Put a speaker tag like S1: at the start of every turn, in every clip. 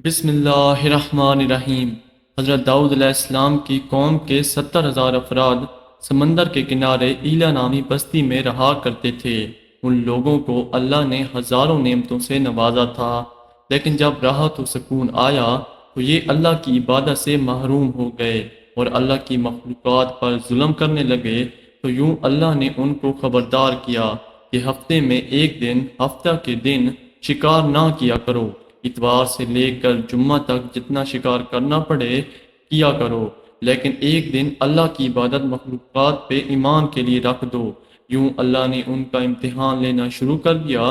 S1: بسم اللہ الرحمن الرحیم۔ حضرت داؤد علیہ السلام کی قوم کے 70,000 افراد سمندر کے کنارے ایلا نامی بستی میں رہا کرتے تھے۔ ان لوگوں کو اللہ نے ہزاروں نعمتوں سے نوازا تھا، لیکن جب راحت و سکون آیا تو یہ اللہ کی عبادت سے محروم ہو گئے اور اللہ کی مخلوقات پر ظلم کرنے لگے۔ تو یوں اللہ نے ان کو خبردار کیا کہ ہفتے میں ایک دن، ہفتہ کے دن شکار نہ کیا کرو۔ اتوار سے لے کر جمعہ تک جتنا شکار کرنا پڑے کیا کرو، لیکن ایک دن اللہ کی عبادت مخلوقات پہ ایمان کے لیے رکھ دو۔ یوں اللہ نے ان کا امتحان لینا شروع کر دیا۔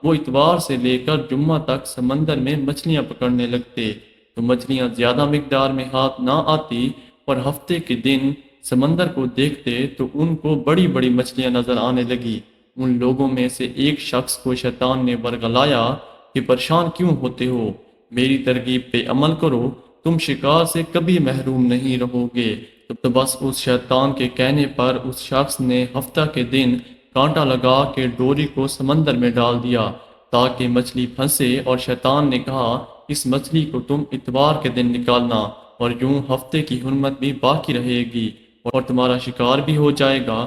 S1: وہ اتوار سے لے کر جمعہ تک سمندر میں مچھلیاں پکڑنے لگتے تو مچھلیاں زیادہ مقدار میں ہاتھ نہ آتی، اور ہفتے کے دن سمندر کو دیکھتے تو ان کو بڑی بڑی مچھلیاں نظر آنے لگی۔ ان لوگوں میں سے ایک شخص کو شیطان نے ورغلایا کہ پریشان کیوں ہوتے ہو، میری ترغیب پہ عمل کرو، تم شکار سے کبھی محروم نہیں رہو گے۔ تو بس اس شیطان کے کہنے پر اس شخص نے ہفتہ کے دن کانٹا لگا کے ڈوری کو سمندر میں ڈال دیا تاکہ مچھلی پھنسے، اور شیطان نے کہا اس مچھلی کو تم اتوار کے دن نکالنا، اور یوں ہفتے کی حرمت بھی باقی رہے گی اور تمہارا شکار بھی ہو جائے گا۔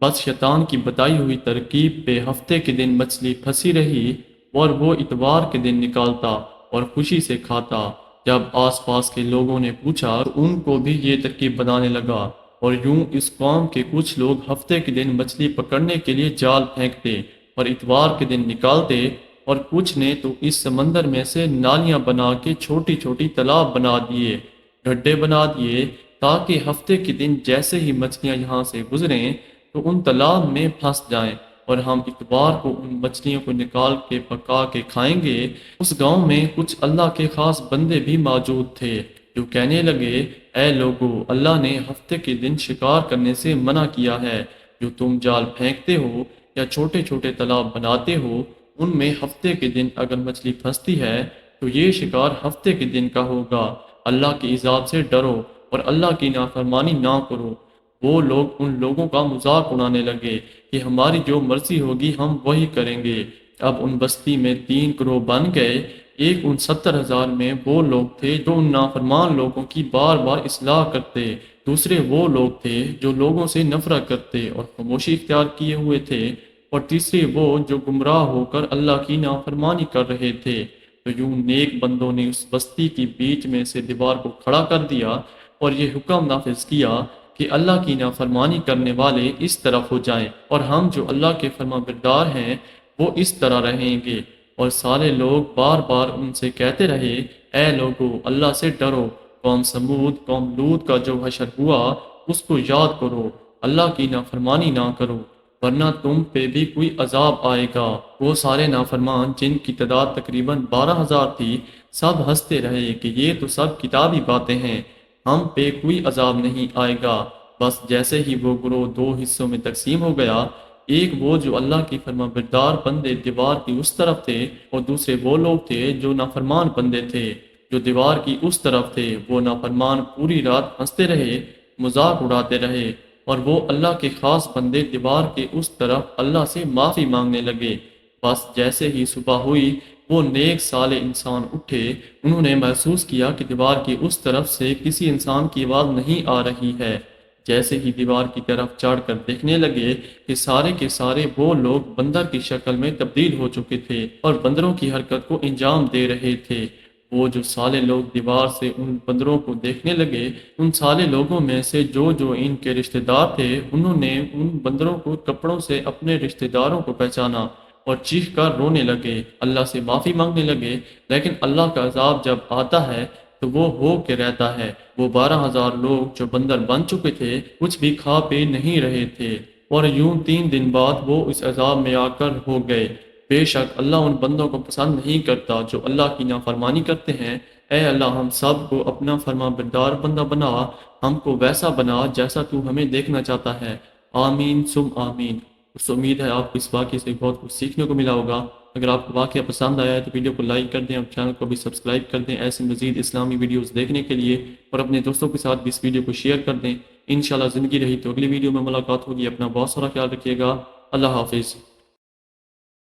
S1: بس شیطان کی بتائی ہوئی ترکیب پہ ہفتے کے دن مچھلی پھنسی رہی اور وہ اتوار کے دن نکالتا اور خوشی سے کھاتا۔ جب آس پاس کے لوگوں نے پوچھا تو ان کو بھی یہ ترکیب بنانے لگا، اور یوں اس قوم کے کچھ لوگ ہفتے کے دن مچھلی پکڑنے کے لیے جال پھینکتے اور اتوار کے دن نکالتے، اور کچھ نے تو اس سمندر میں سے نالیاں بنا کے چھوٹی چھوٹی تالاب بنا دیے، گڈھے بنا دیے، تاکہ ہفتے کے دن جیسے ہی مچھلیاں یہاں سے گزریں تو ان تالاب میں پھنس جائیں، اور ہم اتوار کو ان مچھلیوں کو نکال کے پکا کے کھائیں گے۔ اس گاؤں میں کچھ اللہ کے خاص بندے بھی موجود تھے جو کہنے لگے، اے لوگو، اللہ نے ہفتے کے دن شکار کرنے سے منع کیا ہے۔ جو تم جال پھینکتے ہو یا چھوٹے چھوٹے تالاب بناتے ہو، ان میں ہفتے کے دن اگر مچھلی پھنستی ہے تو یہ شکار ہفتے کے دن کا ہوگا۔ اللہ کی عذاب سے ڈرو اور اللہ کی نافرمانی نہ کرو۔ وہ لوگ ان لوگوں کا مذاق اڑانے لگے کہ ہماری جو مرضی ہوگی ہم وہی کریں گے۔ اب ان بستی میں 3 گروہ بن گئے۔ ایک ان 70,000 میں وہ لوگ تھے جو ان نافرمان لوگوں کی بار بار اصلاح کرتے، دوسرے وہ لوگ تھے جو لوگوں سے نفرت کرتے اور خاموشی اختیار کیے ہوئے تھے، اور تیسرے وہ جو گمراہ ہو کر اللہ کی نافرمانی کر رہے تھے۔ تو یوں نیک بندوں نے اس بستی کی بیچ میں سے دیوار کو کھڑا کر دیا اور یہ حکم نافذ کیا کہ اللہ کی نافرمانی کرنے والے اس طرف ہو جائیں، اور ہم جو اللہ کے فرما بردار ہیں وہ اس طرح رہیں گے۔ اور سارے لوگ بار بار ان سے کہتے رہے، اے لوگو، اللہ سے ڈرو۔ قوم سمود، قوم لوط کا جو حشر ہوا اس کو یاد کرو، اللہ کی نافرمانی نہ کرو، ورنہ تم پہ بھی کوئی عذاب آئے گا۔ وہ سارے نافرمان جن کی تعداد تقریباً 12,000 تھی، سب ہنستے رہے کہ یہ تو سب کتابی باتیں ہیں، ہم پہ کوئی عذاب نہیں آئے گا۔ بس جیسے ہی وہ گروہ 2 حصوں میں تقسیم ہو گیا، ایک وہ جو اللہ کی فرما بردار بندے دیوار کی اس طرف تھے، اور دوسرے وہ لوگ تھے جو نافرمان بندے تھے جو دیوار کی اس طرف تھے۔ وہ نافرمان پوری رات ہنستے رہے، مذاق اڑاتے رہے، اور وہ اللہ کے خاص بندے دیوار کے اس طرف اللہ سے معافی مانگنے لگے۔ بس جیسے ہی صبح ہوئی، وہ نیک صالح انسان اٹھے، انہوں نے محسوس کیا کہ دیوار کی اس طرف سے کسی انسان کی آواز نہیں آ رہی ہے۔ جیسے ہی دیوار کی طرف چڑھ کر دیکھنے لگے کہ سارے کے سارے وہ لوگ بندر کی شکل میں تبدیل ہو چکے تھے اور بندروں کی حرکت کو انجام دے رہے تھے۔ وہ جو سالے لوگ دیوار سے ان بندروں کو دیکھنے لگے، ان سالے لوگوں میں سے جو ان کے رشتہ دار تھے، انہوں نے ان بندروں کو کپڑوں سے اپنے رشتہ داروں کو پہچانا اور چیخ کر رونے لگے، اللہ سے معافی مانگنے لگے۔ لیکن اللہ کا عذاب جب آتا ہے تو وہ ہو کے رہتا ہے۔ وہ 12,000 لوگ جو بندر بن چکے تھے کچھ بھی کھا پی نہیں رہے تھے، اور یوں 3 دن بعد وہ اس عذاب میں آ کر ہو گئے۔ بے شک اللہ ان بندوں کو پسند نہیں کرتا جو اللہ کی نافرمانی کرتے ہیں۔ اے اللہ، ہم سب کو اپنا فرما بردار بندہ بنا، ہم کو ویسا بنا جیسا تو ہمیں دیکھنا چاہتا ہے۔ آمین ثم آمین۔ اس امید ہے آپ کو اس واقعے سے بہت کچھ سیکھنے کو ملا ہوگا۔ اگر آپ کو واقعہ پسند آیا ہے تو ویڈیو کو لائک کر دیں اور چینل کو بھی سبسکرائب کر دیں ایسے مزید اسلامی ویڈیوز دیکھنے کے لیے، اور اپنے دوستوں کے ساتھ بھی اس ویڈیو کو شیئر کر دیں۔ انشاءاللہ زندگی رہی تو اگلی ویڈیو میں ملاقات ہوگی۔ اپنا بہت سارا خیال رکھیے گا۔ اللہ حافظ۔